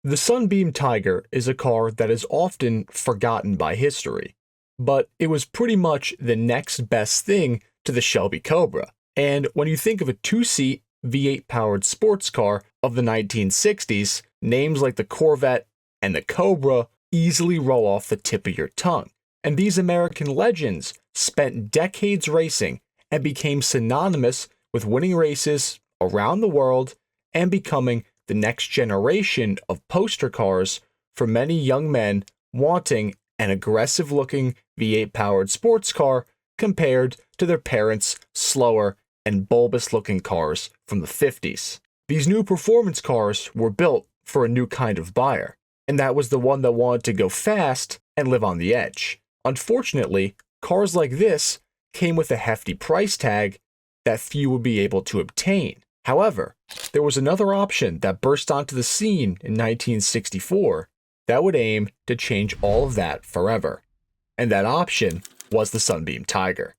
The Sunbeam Tiger is a car that is often forgotten by history, but it was pretty much the next best thing to the Shelby Cobra. And when you think of a two-seat V8 powered sports car of the 1960s, names like the Corvette and the Cobra easily roll off the tip of your tongue. And these American legends spent decades racing and became synonymous with winning races around the world and becoming the next generation of poster cars for many young men wanting an aggressive-looking V8 powered sports car compared to their parents' slower and bulbous-looking cars from the 50s. These new performance cars were built for a new kind of buyer, and that was the one that wanted to go fast and live on the edge. Unfortunately, cars like this came with a hefty price tag that few would be able to obtain. However, there was another option that burst onto the scene in 1964 that would aim to change all of that forever. And that option was the Sunbeam Tiger.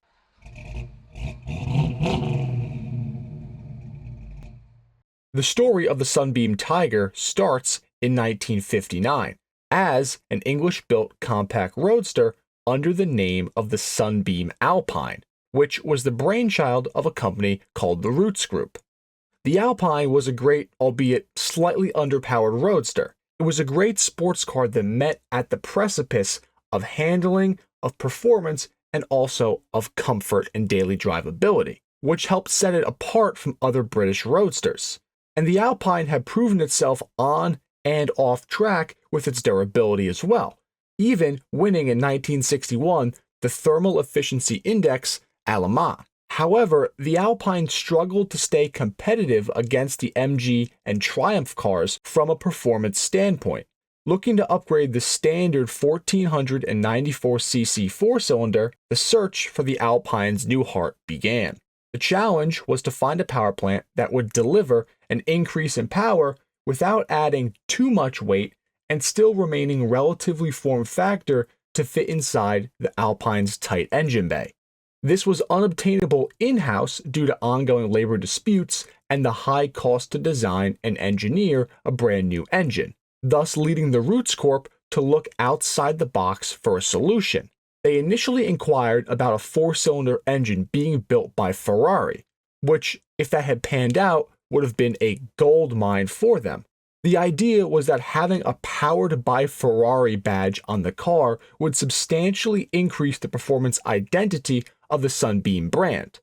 The story of the Sunbeam Tiger starts in 1959 as an English-built compact roadster under the name of the Sunbeam Alpine, which was the brainchild of a company called the Roots Group. The Alpine was a great, albeit slightly underpowered roadster. It was a great sports car that met at the precipice of handling, of performance, and also of comfort and daily drivability, which helped set it apart from other British roadsters. And the Alpine had proven itself on and off track with its durability as well, even winning in 1961 the Thermal Efficiency Index à Le Mans. However, the Alpine struggled to stay competitive against the MG and Triumph cars from a performance standpoint. Looking to upgrade the standard 1494cc four-cylinder, the search for the Alpine's new heart began. The challenge was to find a power plant that would deliver an increase in power without adding too much weight and still remaining relatively form factor to fit inside the Alpine's tight engine bay. This was unobtainable in-house due to ongoing labor disputes and the high cost to design and engineer a brand new engine, thus leading the Roots Corp to look outside the box for a solution. They initially inquired about a four-cylinder engine being built by Ferrari, which, if that had panned out, would have been a gold mine for them. The idea was that having a powered by Ferrari badge on the car would substantially increase the performance identity of the Sunbeam brand.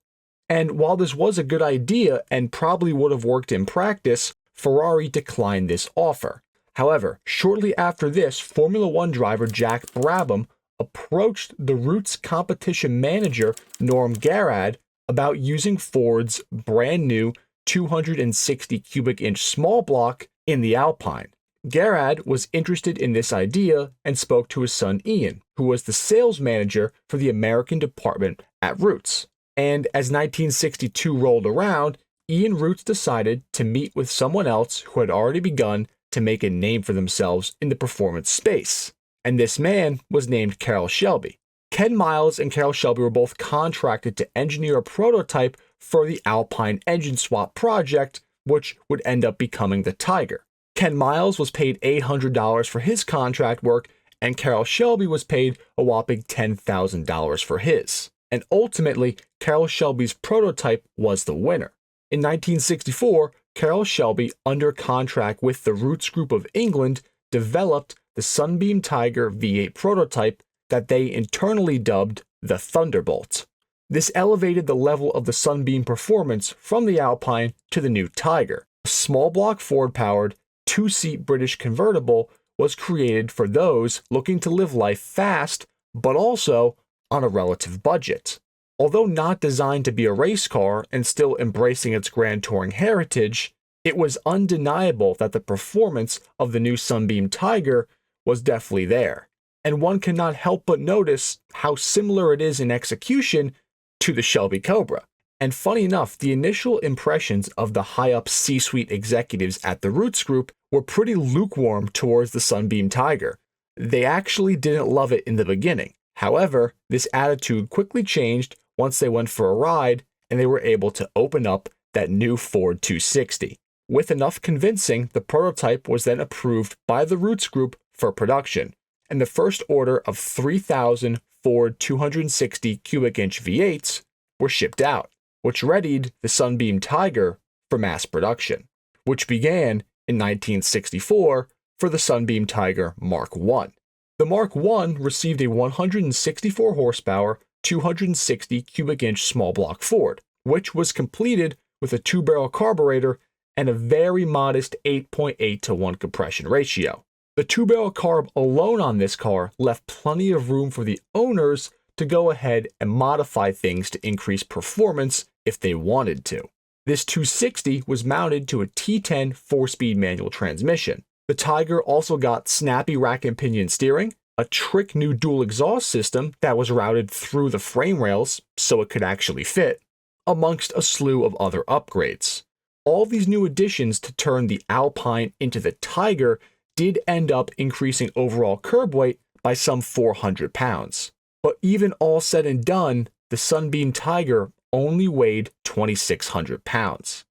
And while this was a good idea and probably would have worked in practice, Ferrari declined this offer. However, shortly after this, Formula One driver Jack Brabham approached the Roots competition manager Norm Garrad about using Ford's brand new 260 cubic inch small block in the Alpine. Garrad was interested in this idea and spoke to his son Ian, who was the sales manager for the American department at Roots. And as 1962 rolled around, Ian Roots decided to meet with someone else who had already begun to make a name for themselves in the performance space. And this man was named Carroll Shelby. Ken Miles and Carroll Shelby were both contracted to engineer a prototype for the Alpine engine swap project, which would end up becoming the Tiger. Ken Miles was paid $800 for his contract work, and Carroll Shelby was paid a whopping $10,000 for his. And ultimately, Carroll Shelby's prototype was the winner. In 1964, Carroll Shelby, under contract with the Roots Group of England, developed the Sunbeam Tiger V8 prototype that they internally dubbed the Thunderbolt. This elevated the level of the Sunbeam performance from the Alpine to the new Tiger. A small block Ford-powered, two-seat British convertible was created for those looking to live life fast, but also on a relative budget. Although not designed to be a race car and still embracing its Grand Touring heritage, it was undeniable that the performance of the new Sunbeam Tiger was definitely there. And one cannot help but notice how similar it is in execution to the Shelby Cobra. And funny enough, the initial impressions of the high-up C-suite executives at the Roots Group were pretty lukewarm towards the Sunbeam Tiger. They actually didn't love it in the beginning. However, this attitude quickly changed once they went for a ride and they were able to open up that new Ford 260. With enough convincing, the prototype was then approved by the Roots Group for production, and the first order of 3,000 Ford 260 cubic inch V8s were shipped out, which readied the Sunbeam Tiger for mass production, which began in 1964 for the Sunbeam Tiger Mark I. The Mark I received a 164 horsepower, 260 cubic inch small block Ford, which was completed with a 2-barrel carburetor and a very modest 8.8 to 1 compression ratio. The 2-barrel carb alone on this car left plenty of room for the owners to go ahead and modify things to increase performance if they wanted to. This 260 was mounted to a T10 4-speed manual transmission. The Tiger also got snappy rack and pinion steering, a trick new dual exhaust system that was routed through the frame rails so it could actually fit, amongst a slew of other upgrades. All these new additions to turn the Alpine into the Tiger did end up increasing overall curb weight by some 400 pounds. But even all said and done, the Sunbeam Tiger only weighed 2,600 pounds.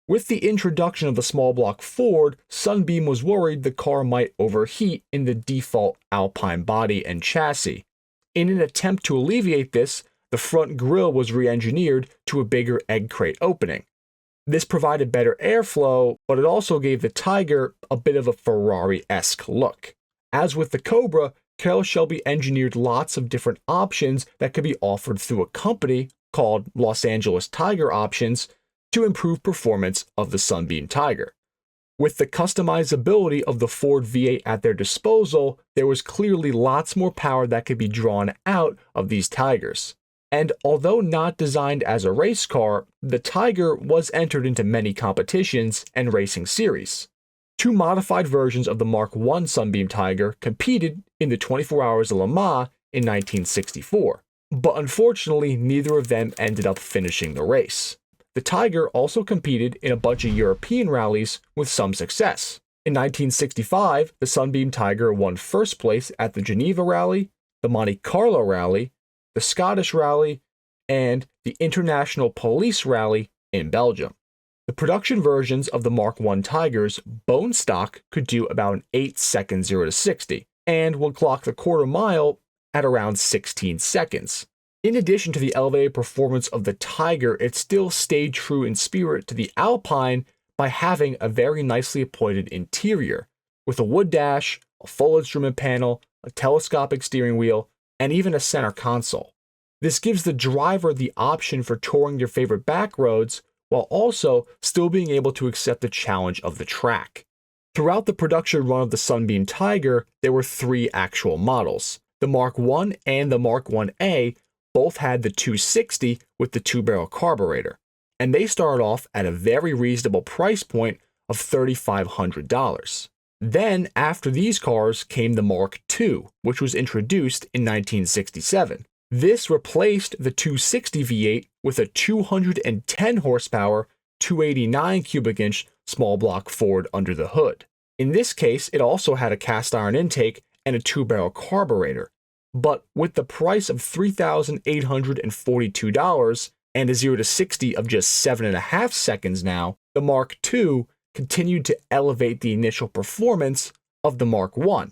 With the introduction of the small block Ford, Sunbeam was worried the car might overheat in the default Alpine body and chassis. In an attempt to alleviate this, the front grille was re-engineered to a bigger egg crate opening. This provided better airflow, but it also gave the Tiger a bit of a Ferrari-esque look. As with the Cobra, Carroll Shelby engineered lots of different options that could be offered through a company called Los Angeles Tiger Options to improve performance of the Sunbeam Tiger. With the customizability of the Ford V8 at their disposal, there was clearly lots more power that could be drawn out of these Tigers. And although not designed as a race car, the Tiger was entered into many competitions and racing series. 2 modified versions of the Mark I Sunbeam Tiger competed in the 24 Hours of Le Mans in 1964, but unfortunately neither of them ended up finishing the race. The Tiger also competed in a bunch of European rallies with some success. In 1965, the Sunbeam Tiger won first place at the Geneva Rally, the Monte Carlo Rally, the Scottish Rally, and the International Police Rally in Belgium. The production versions of the Mark I Tigers bone stock could do about an 8-second 0 to 60, and would clock the quarter mile at around 16 seconds. In addition to the elevated performance of the Tiger, it still stayed true in spirit to the Alpine by having a very nicely appointed interior, with a wood dash, a full instrument panel, a telescopic steering wheel, and even a center console. This gives the driver the option for touring their favorite back roads while also still being able to accept the challenge of the track. Throughout the production run of the Sunbeam Tiger, there were 3 actual models. The Mark I and the Mark 1A both had the 260 with the 2-barrel carburetor, and they started off at a very reasonable price point of $3,500. Then, after these cars came the Mark II, which was introduced in 1967. This replaced the 260 V8 with a 210 horsepower, 289 cubic inch small block Ford under the hood. In this case, it also had a cast iron intake and a 2-barrel carburetor. But with the price of $3,842 and a 0 to 60 of just 7.5 seconds now, the Mark II continued to elevate the initial performance of the Mark I.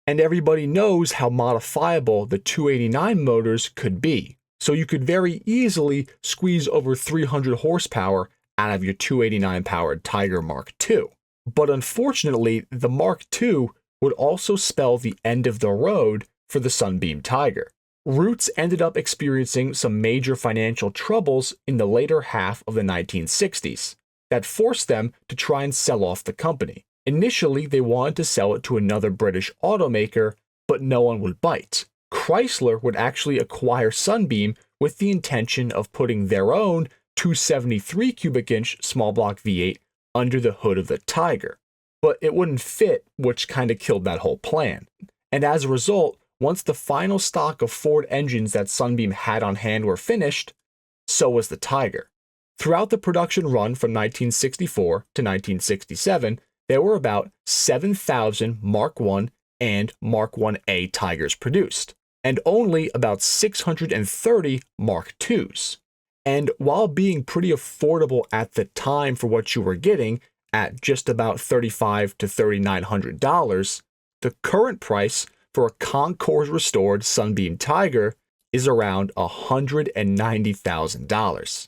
And everybody knows how modifiable the 289 motors could be. So you could very easily squeeze over 300 horsepower out of your 289 powered Tiger Mark II. But unfortunately, the Mark II would also spell the end of the road for the Sunbeam Tiger. Roots ended up experiencing some major financial troubles in the later half of the 1960s that forced them to try and sell off the company. Initially, they wanted to sell it to another British automaker, but no one would bite. Chrysler would actually acquire Sunbeam with the intention of putting their own 273 cubic inch small block V8 under the hood of the Tiger. But it wouldn't fit, which kind of killed that whole plan. And as a result, once the final stock of Ford engines that Sunbeam had on hand were finished, so was the Tiger. Throughout the production run from 1964 to 1967, there were about 7,000 Mark I and Mark 1A Tigers produced, and only about 630 Mark IIs. And while being pretty affordable at the time for what you were getting, at just about $3,500 to $3,900, the current price for a Concours restored Sunbeam Tiger is around $190,000.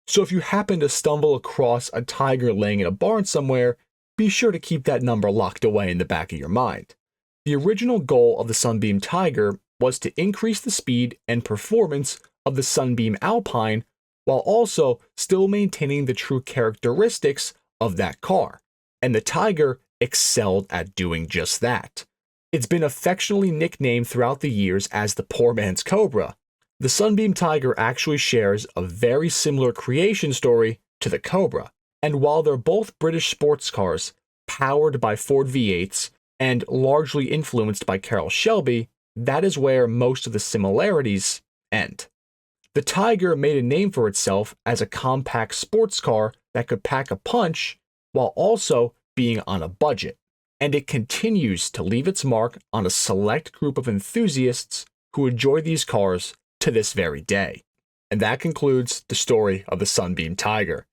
So if you happen to stumble across a Tiger laying in a barn somewhere, be sure to keep that number locked away in the back of your mind. The original goal of the Sunbeam Tiger was to increase the speed and performance of the Sunbeam Alpine while also still maintaining the true characteristics of that car. And the Tiger excelled at doing just that. It's been affectionately nicknamed throughout the years as the poor man's Cobra. The Sunbeam Tiger actually shares a very similar creation story to the Cobra. And while they're both British sports cars, powered by Ford V8s and largely influenced by Carroll Shelby, that is where most of the similarities end. The Tiger made a name for itself as a compact sports car that could pack a punch while also being on a budget, and it continues to leave its mark on a select group of enthusiasts who enjoy these cars to this very day. And that concludes the story of the Sunbeam Tiger.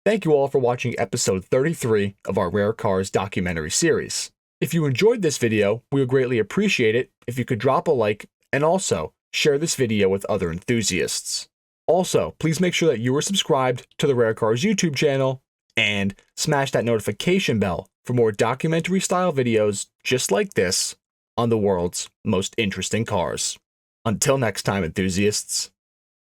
Thank you all for watching episode 33 of our Rare Cars documentary series. If you enjoyed this video, we would greatly appreciate it if you could drop a like and also share this video with other enthusiasts. Also, please make sure that you are subscribed to the Rare Cars YouTube channel and smash that notification bell for more documentary style videos just like this on the world's most interesting cars. Until next time, enthusiasts.